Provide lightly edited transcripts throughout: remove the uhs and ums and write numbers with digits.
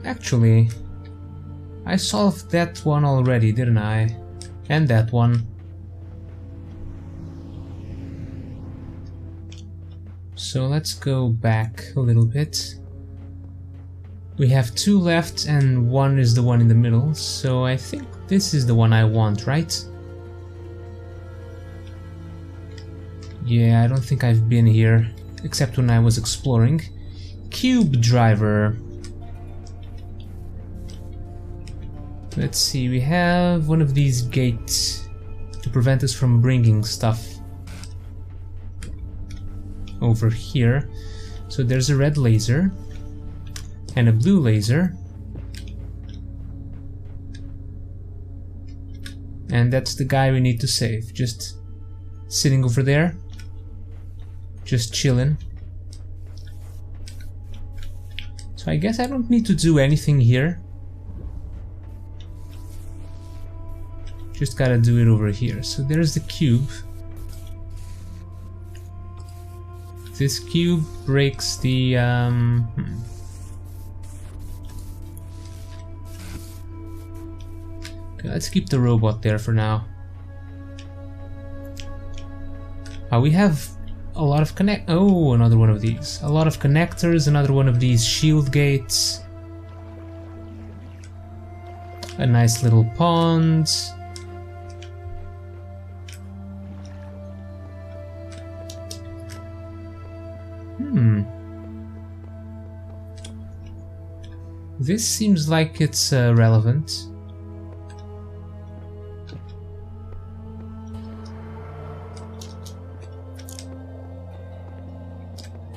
Actually, I solved that one already, didn't I? And that one. So let's go back a little bit. We have 2 left and 1 is the one in the middle, so I think this is the one I want, right? Yeah, I don't think I've been here, except when I was exploring. Cube driver. Let's see, we have one of these gates to prevent us from bringing stuff over here. So there's a red laser and a blue laser, and that's the guy we need to save, just sitting over there, just chilling. So I guess I don't need to do anything here, just gotta do it over here. So there's the cube. This cube breaks the Okay, let's keep the robot there for now. We have a lot of oh, another one of these. A lot of connectors, another one of these shield gates. A nice little pond. This seems like it's relevant.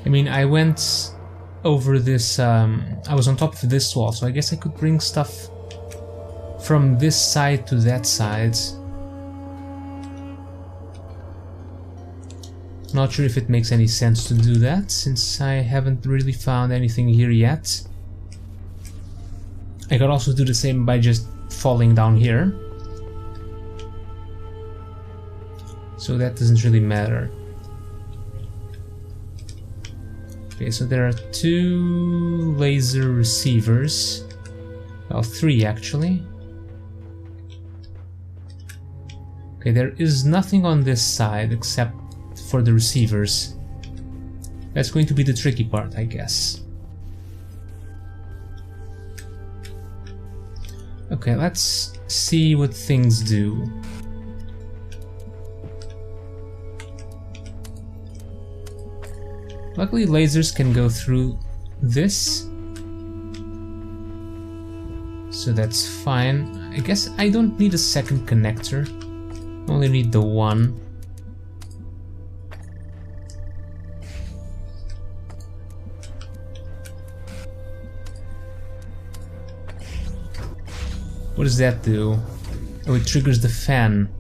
I mean, I went over this, I was on top of this wall, so I guess I could bring stuff from this side to that side. Not sure if it makes any sense to do that, since I haven't really found anything here yet. I could also do the same by just falling down here. So that doesn't really matter. Okay, so there are 2 laser receivers. Well, 3 actually. Okay, there is nothing on this side except for the receivers. That's going to be the tricky part, I guess. Okay, let's see what things do. Luckily, lasers can go through this, so that's fine. I guess I don't need a second connector, only need the one. What does that do? Oh, it triggers the fan.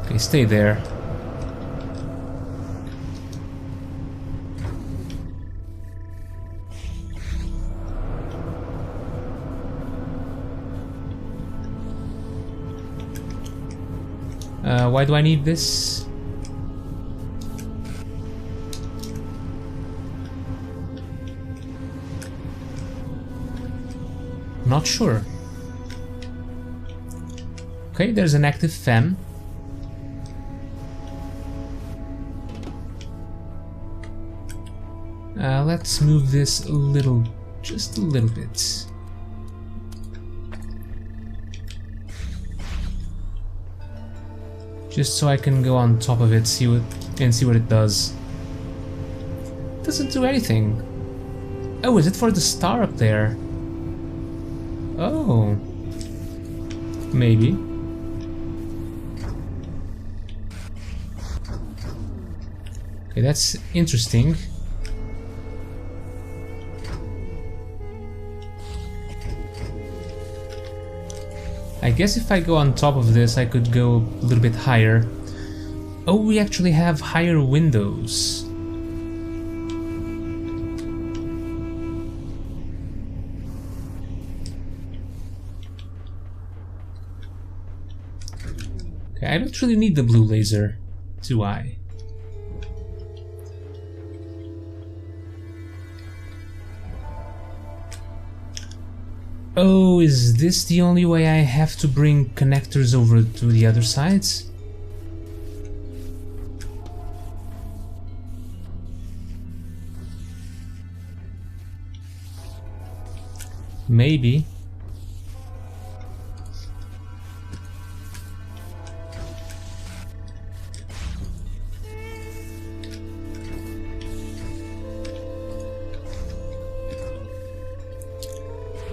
Okay, stay there. Why do I need this? Not sure. Okay, there's an active fan. Let's move this a little, just a little bit. Just so I can go on top of it, see what it does. It doesn't do anything. Oh, is it for the star up there? Oh, maybe. Okay, that's interesting. I guess if I go on top of this, I could go a little bit higher. Oh, we actually have higher windows. Okay, I don't really need the blue laser. do I? Oh, is this the only way I have to bring connectors over to the other sides? Maybe.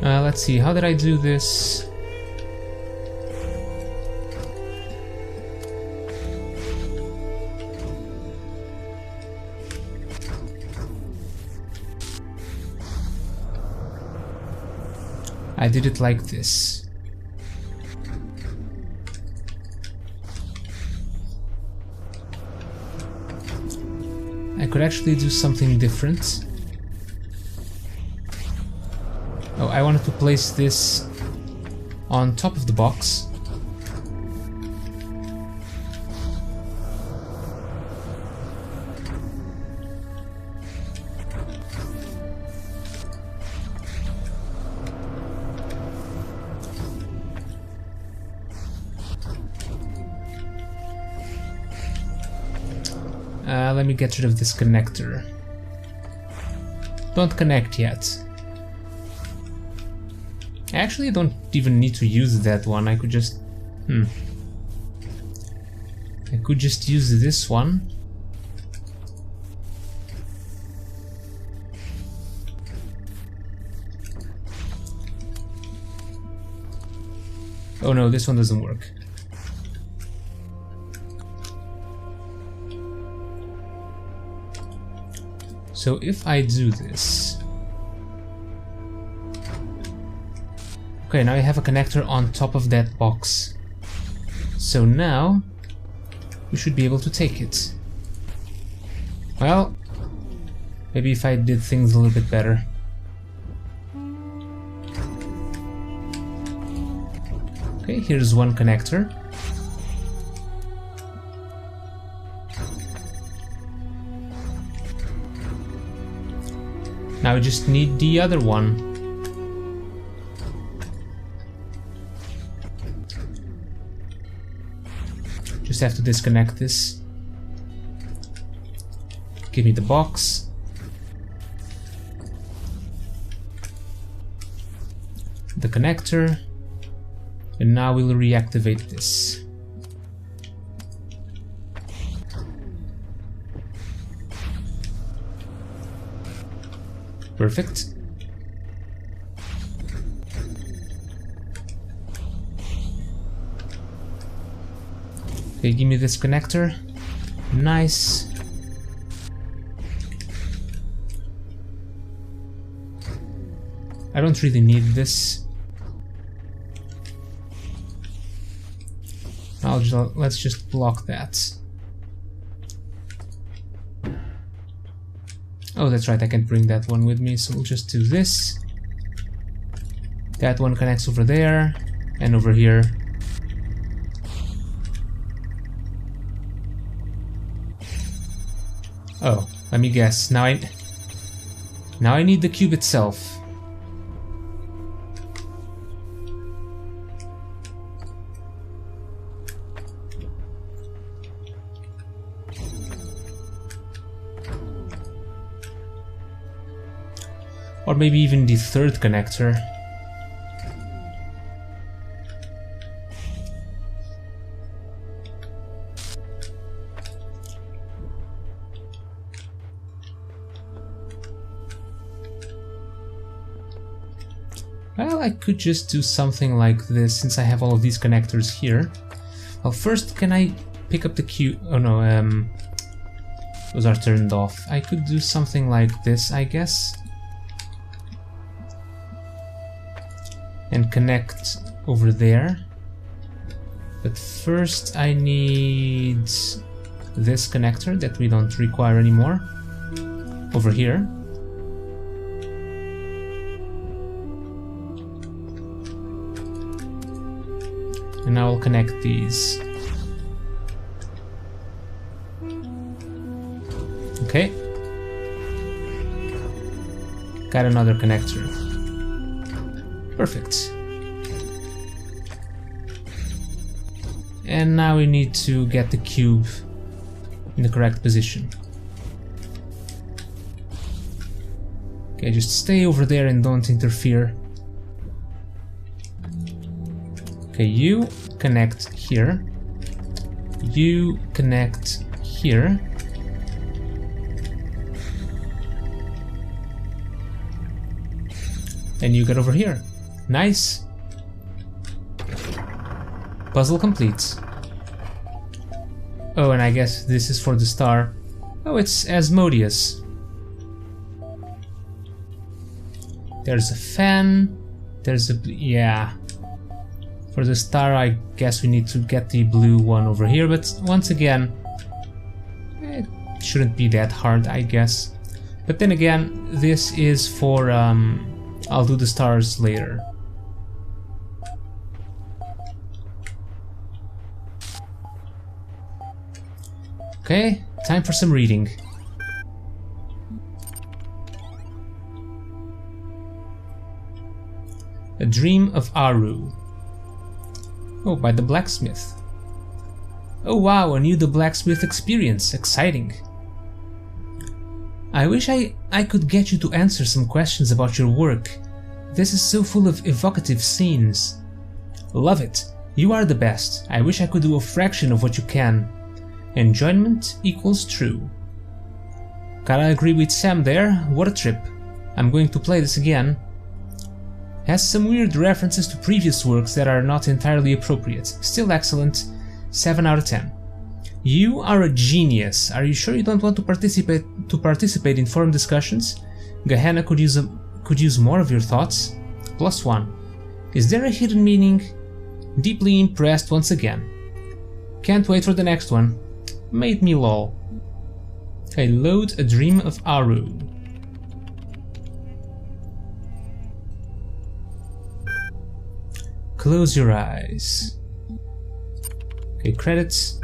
Let's see, how did I do this? I did it like this. I could actually do something different. Oh, I wanted to place this on top of the box. Let me get rid of this connector. Don't connect yet. I actually don't even need to use that one. I could just... I could just use this one. Oh no, this one doesn't work. So if I do this... Okay, now I have a connector on top of that box. So now we should be able to take it. Well, maybe if I did things a little bit better. Okay, here's one connector. Now we just need the other one. Just have to disconnect this. Give me the box. The connector. And now we'll reactivate this. Perfect. Okay, give me this connector. Nice. I don't really need this. Let's just block that. Oh, that's right, I can't bring that one with me, so we'll just do this. That one connects over there, and over here. Oh, let me guess, now I need the cube itself. Or maybe even the third connector. Well, I could just do something like this since I have all of these connectors here. Well, first, can I pick up the cube? Oh no, those are turned off. I could do something like this, I guess. And connect over there. But first I need this connector that we don't require anymore over here. And now I'll connect these. Okay. Got another connector. Perfect. And now we need to get the cube in the correct position. Okay, just stay over there and don't interfere. Okay, you connect here. You connect here. And you get over here. Nice. Puzzle complete. Oh, and I guess this is for the star. Oh, it's Asmodeus. There's a fan. There's a... yeah. For the star, I guess we need to get the blue one over here, but once again, it shouldn't be that hard, I guess. But then again, this is for... I'll do the stars later. Okay, time for some reading. A Dream of Aru. Oh, by the blacksmith. Oh wow, a new The Blacksmith experience. Exciting. I wish I could get you to answer some questions about your work. This is so full of evocative scenes. Love it. You are the best. I wish I could do a fraction of what you can. Enjoyment equals true. Gotta agree with Sam there. What a trip. I'm going to play this again. Has some weird references to previous works that are not entirely appropriate. Still excellent. 7 out of 10. You are a genius. Are you sure you don't want to participate in forum discussions? Gehenna could use more of your thoughts. +1. Is there a hidden meaning? Deeply impressed once again. Can't wait for the next one. Made me lol. I load A Dream of Aru. Close your eyes. Okay, credits.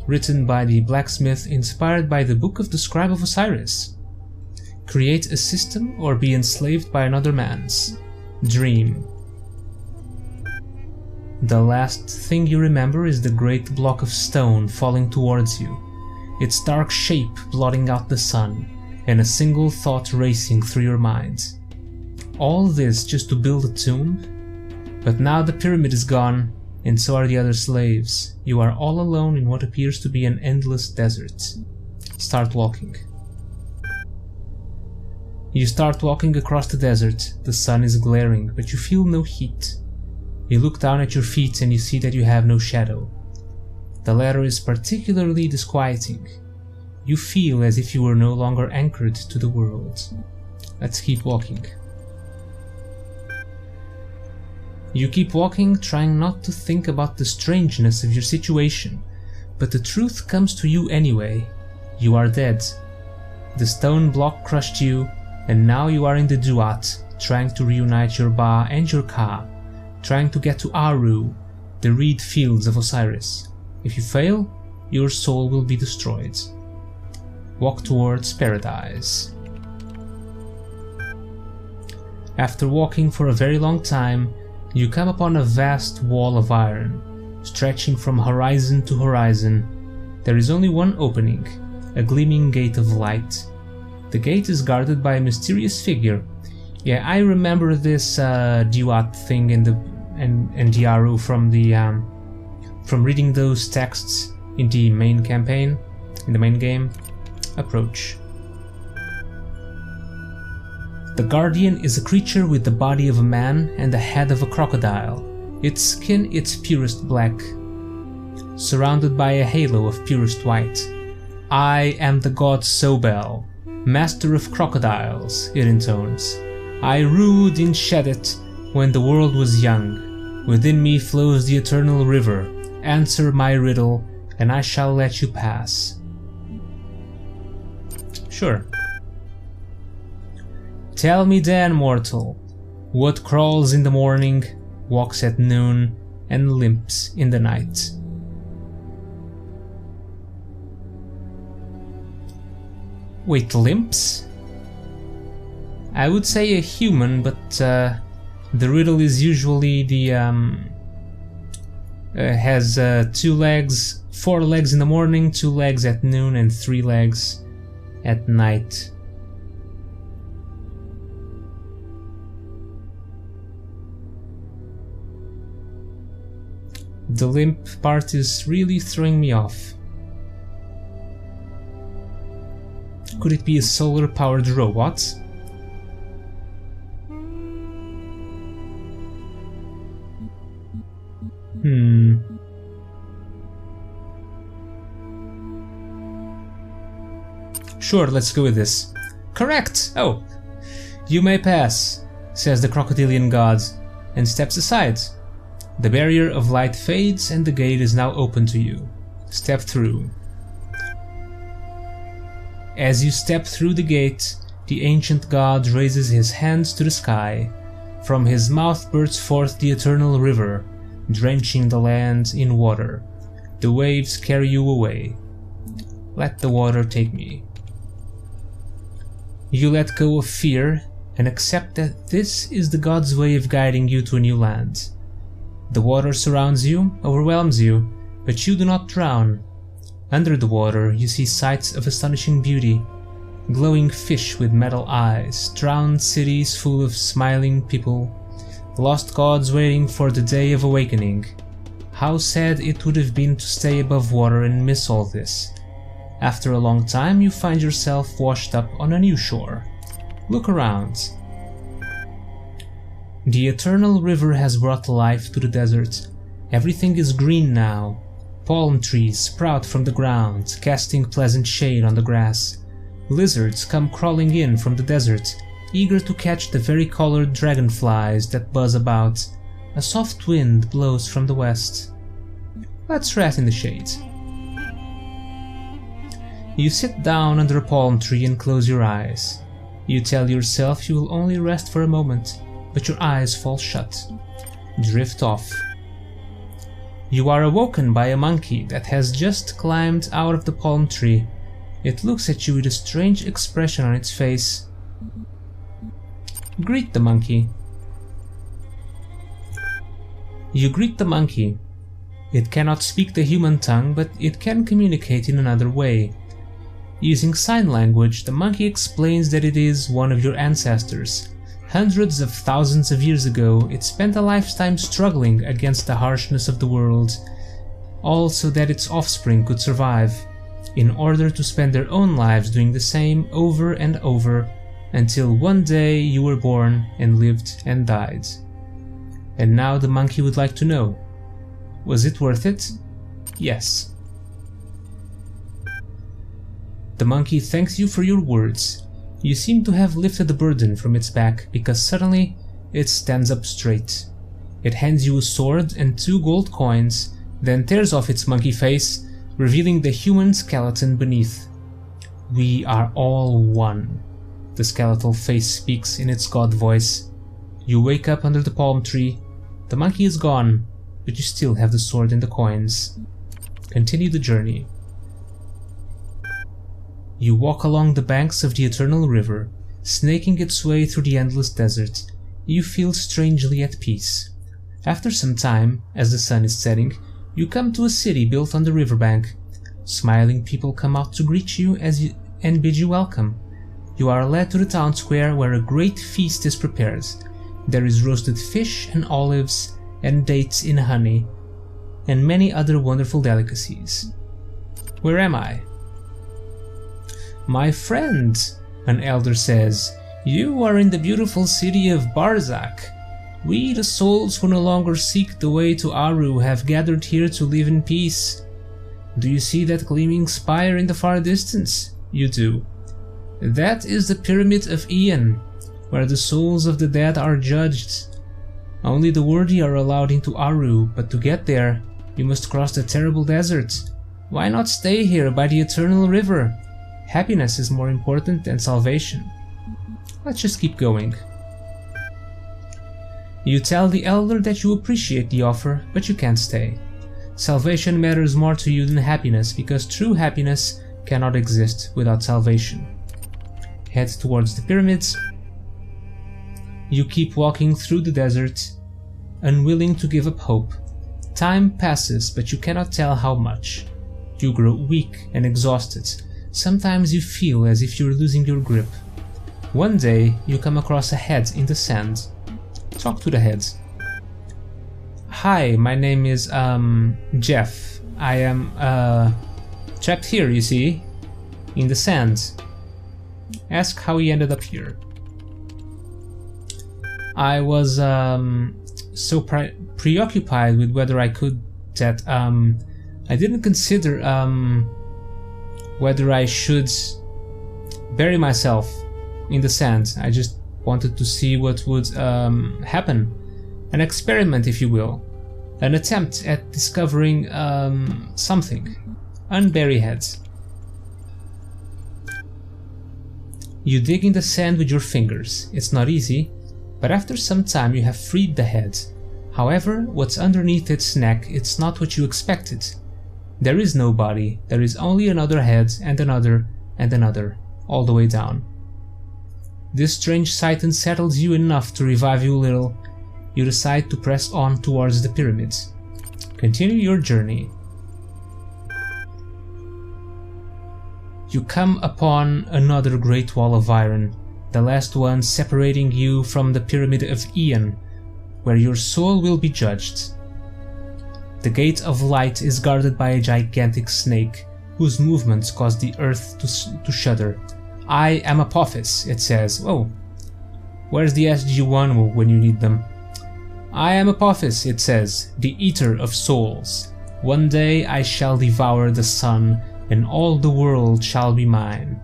Written by the blacksmith, inspired by the Book of the Scribe of Osiris. Create a system or be enslaved by another man's. Dream. The last thing you remember is the great block of stone falling towards you, its dark shape blotting out the sun, and a single thought racing through your mind. All this just to build a tomb? But now the pyramid is gone, and so are the other slaves. You are all alone in what appears to be an endless desert. Start walking. You start walking across the desert. The sun is glaring, but you feel no heat. You look down at your feet and you see that you have no shadow. The latter is particularly disquieting. You feel as if you were no longer anchored to the world. Let's keep walking. You keep walking, trying not to think about the strangeness of your situation, but the truth comes to you anyway. You are dead. The stone block crushed you, and now you are in the Duat, trying to reunite your Ba and your Ka, trying to get to Aru, the reed fields of Osiris. If you fail, your soul will be destroyed. Walk towards paradise. After walking for a very long time, you come upon a vast wall of iron, stretching from horizon to horizon. There is only one opening, a gleaming gate of light. The gate is guarded by a mysterious figure. Yeah, I remember this Duat thing in the Aru from reading those texts in the main campaign, in the main game. Approach. The Guardian is a creature with the body of a man and the head of a crocodile, its skin its purest black, surrounded by a halo of purest white. I am the god Sobel, master of crocodiles, it intones. I ruled in Shedet when the world was young. Within me flows the eternal river. Answer my riddle, and I shall let you pass. Sure. Tell me then, mortal, what crawls in the morning, walks at noon, and limps in the night? Wait, limps? I would say a human, but the riddle is usually the has 2 legs, 4 legs in the morning, 2 legs at noon, and 3 legs at night. The limp part is really throwing me off. Could it be a solar-powered robot? Sure, let's go with this. Correct! Oh! You may pass, says the crocodilian god, and steps aside. The barrier of light fades and the gate is now open to you. Step through. As you step through the gate, the ancient god raises his hands to the sky. From his mouth bursts forth the eternal river, drenching the land in water. The waves carry you away. Let the water take me. You let go of fear and accept that this is the god's way of guiding you to a new land. The water surrounds you, overwhelms you, but you do not drown. Under the water you see sights of astonishing beauty. Glowing fish with metal eyes, drowned cities full of smiling people, lost gods waiting for the day of awakening. How sad it would have been to stay above water and miss all this. After a long time you find yourself washed up on a new shore. Look around. The eternal river has brought life to the desert. Everything is green now. Palm trees sprout from the ground, casting pleasant shade on the grass. Lizards come crawling in from the desert, eager to catch the varicolored dragonflies that buzz about. A soft wind blows from the west. Let's rest in the shade. You sit down under a palm tree and close your eyes. You tell yourself you will only rest for a moment, but your eyes fall shut. Drift off. You are awoken by a monkey that has just climbed out of the palm tree. It looks at you with a strange expression on its face. Greet the monkey. You greet the monkey. It cannot speak the human tongue, but it can communicate in another way. Using sign language, the monkey explains that it is one of your ancestors. Hundreds of thousands of years ago, it spent a lifetime struggling against the harshness of the world, all so that its offspring could survive, in order to spend their own lives doing the same over and over, until one day you were born and lived and died. And now the monkey would like to know, was it worth it? Yes. The monkey thanks you for your words. You seem to have lifted the burden from its back, because suddenly it stands up straight. It hands you a sword and 2 gold coins, then tears off its monkey face, revealing the human skeleton beneath. We are all one, the skeletal face speaks in its god voice. You wake up under the palm tree. The monkey is gone, but you still have the sword and the coins. Continue the journey. You walk along the banks of the eternal river, snaking its way through the endless desert. You feel strangely at peace. After some time, as the sun is setting, you come to a city built on the riverbank. Smiling people come out to greet you and bid you welcome. You are led to the town square where a great feast is prepared. There is roasted fish and olives and dates in honey, and many other wonderful delicacies. Where am I? My friend, an elder says, you are in the beautiful city of Barzak. We, the souls who no longer seek the way to Aru, have gathered here to live in peace. Do you see that gleaming spire in the far distance? You do. That is the Pyramid of Ian, where the souls of the dead are judged. Only the worthy are allowed into Aru, but to get there, you must cross the terrible desert. Why not stay here by the eternal river? Happiness is more important than salvation. Let's just keep going. You tell the elder that you appreciate the offer, but you can't stay. Salvation matters more to you than happiness, because true happiness cannot exist without salvation. Head towards the pyramids. You keep walking through the desert, unwilling to give up hope. Time passes, but you cannot tell how much. You grow weak and exhausted. Sometimes you feel as if you're losing your grip. One day, you come across a head in the sand. Talk to the head. Hi, my name is, Jeff. I am, trapped here, you see, in the sand. Ask how he ended up here. I was, so preoccupied with whether I could that, I didn't consider, whether I should bury myself in the sand. I just wanted to see what would, happen. An experiment, if you will. An attempt at discovering, something. Unbury heads. You dig in the sand with your fingers. It's not easy, but after some time you have freed the head. However, what's underneath its neck, it's not what you expected. There is no body, there is only another head and another, all the way down. This strange sight unsettles you enough to revive you a little. You decide to press on towards the pyramids. Continue your journey. You come upon another great wall of iron, the last one separating you from the Pyramid of Ian, where your soul will be judged. The Gate of Light is guarded by a gigantic snake, whose movements cause the earth to shudder. I am Apophis, it says. Oh, where's the SG-1 when you need them? I am Apophis, it says, the Eater of Souls. One day I shall devour the sun, and all the world shall be mine.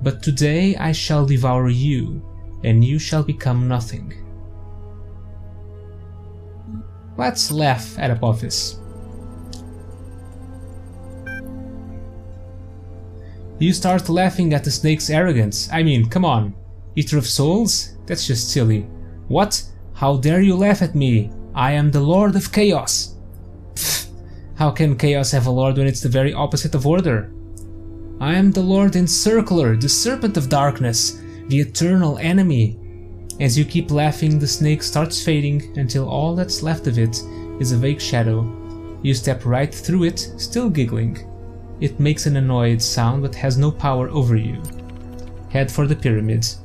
But today I shall devour you, and you shall become nothing. Let's laugh at Apophis. You start laughing at the snake's arrogance. I mean, come on. Eater of Souls? That's just silly. What? How dare you laugh at me? I am the Lord of Chaos. Pfft. How can Chaos have a lord when it's the very opposite of order? I am the Lord Encircler, the Serpent of Darkness, the eternal enemy. As you keep laughing, the snake starts fading until all that's left of it is a vague shadow. You step right through it, still giggling. It makes an annoyed sound but has no power over you. Head for the pyramids.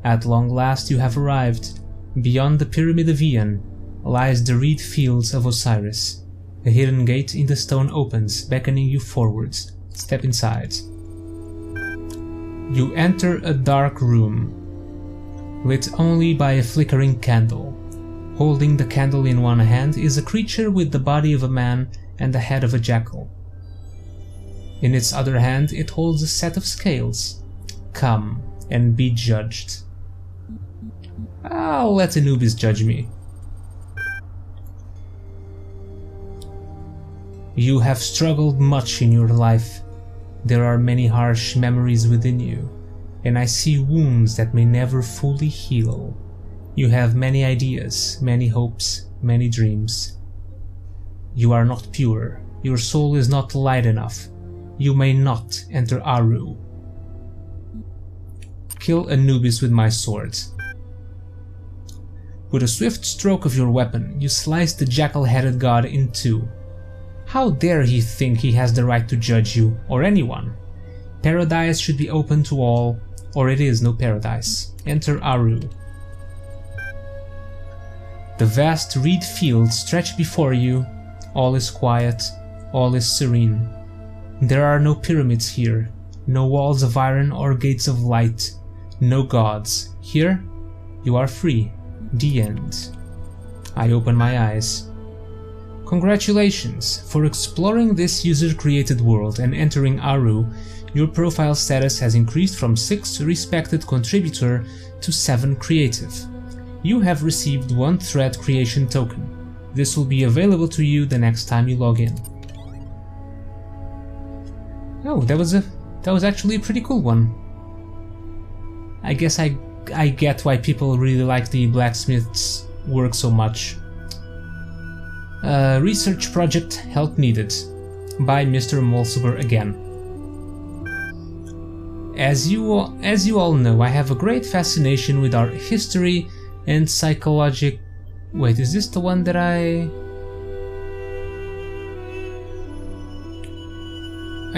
At long last you have arrived. Beyond the Pyramid of Ian lies the reed fields of Osiris. A hidden gate in the stone opens, beckoning you forwards. Step inside. You enter a dark room, lit only by a flickering candle. Holding the candle in one hand is a creature with the body of a man and the head of a jackal. In its other hand it holds a set of scales. Come and be judged. I'll let Anubis judge me. You have struggled much in your life. There are many harsh memories within you, and I see wounds that may never fully heal. You have many ideas, many hopes, many dreams. You are not pure. Your soul is not light enough. You may not enter Aru. Kill Anubis with my sword. With a swift stroke of your weapon, you slice the jackal-headed god in two. How dare he think he has the right to judge you, or anyone? Paradise should be open to all, or it is no paradise. Enter Aru. The vast reed fields stretch before you. All is quiet, all is serene. There are no pyramids here, no walls of iron or gates of light, no gods. Here, you are free. The end. I open my eyes. Congratulations! For exploring this user-created world and entering Aru, your profile status has increased from 6 respected contributor to 7 creative. You have received 1 thread creation token. This will be available to you the next time you log in. Oh, that was actually a pretty cool one. I guess I get why people really like the blacksmith's work so much. Research project help needed by Mr. Molsuber again. As you all know, I have a great fascination with our history and psychologic... Wait, is this the one that I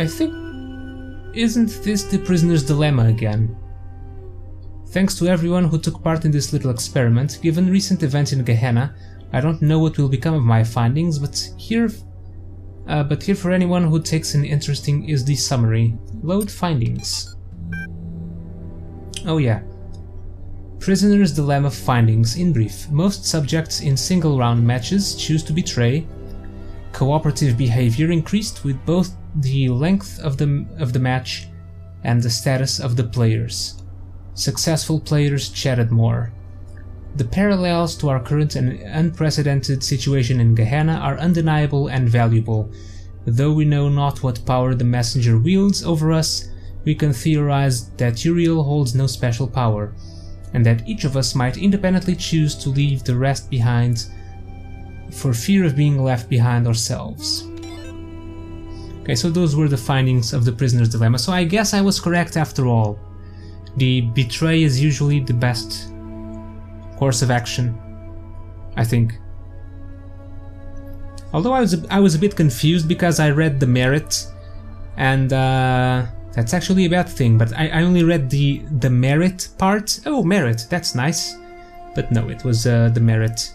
think... Isn't this the prisoner's dilemma again? Thanks to everyone who took part in this little experiment. Given recent events in Gehenna, I don't know what will become of my findings, but here for anyone who takes an interest is the summary. Load findings. Oh yeah. Prisoner's dilemma findings in brief. Most subjects in single round matches choose to betray. Cooperative behavior increased with both the length of the match and the status of the players. Successful players chatted more. The parallels to our current and unprecedented situation in Gehenna are undeniable and valuable. Though we know not what power the messenger wields over us, we can theorize that Uriel holds no special power, and that each of us might independently choose to leave the rest behind for fear of being left behind ourselves. Okay, so those were the findings of the prisoner's dilemma. So I guess I was correct after all. The betray is usually the best course of action, I think. Although I was a bit confused because I read the merit, and that's actually a bad thing, but I only read the merit part. Oh, merit, that's nice. But no, it was the merit.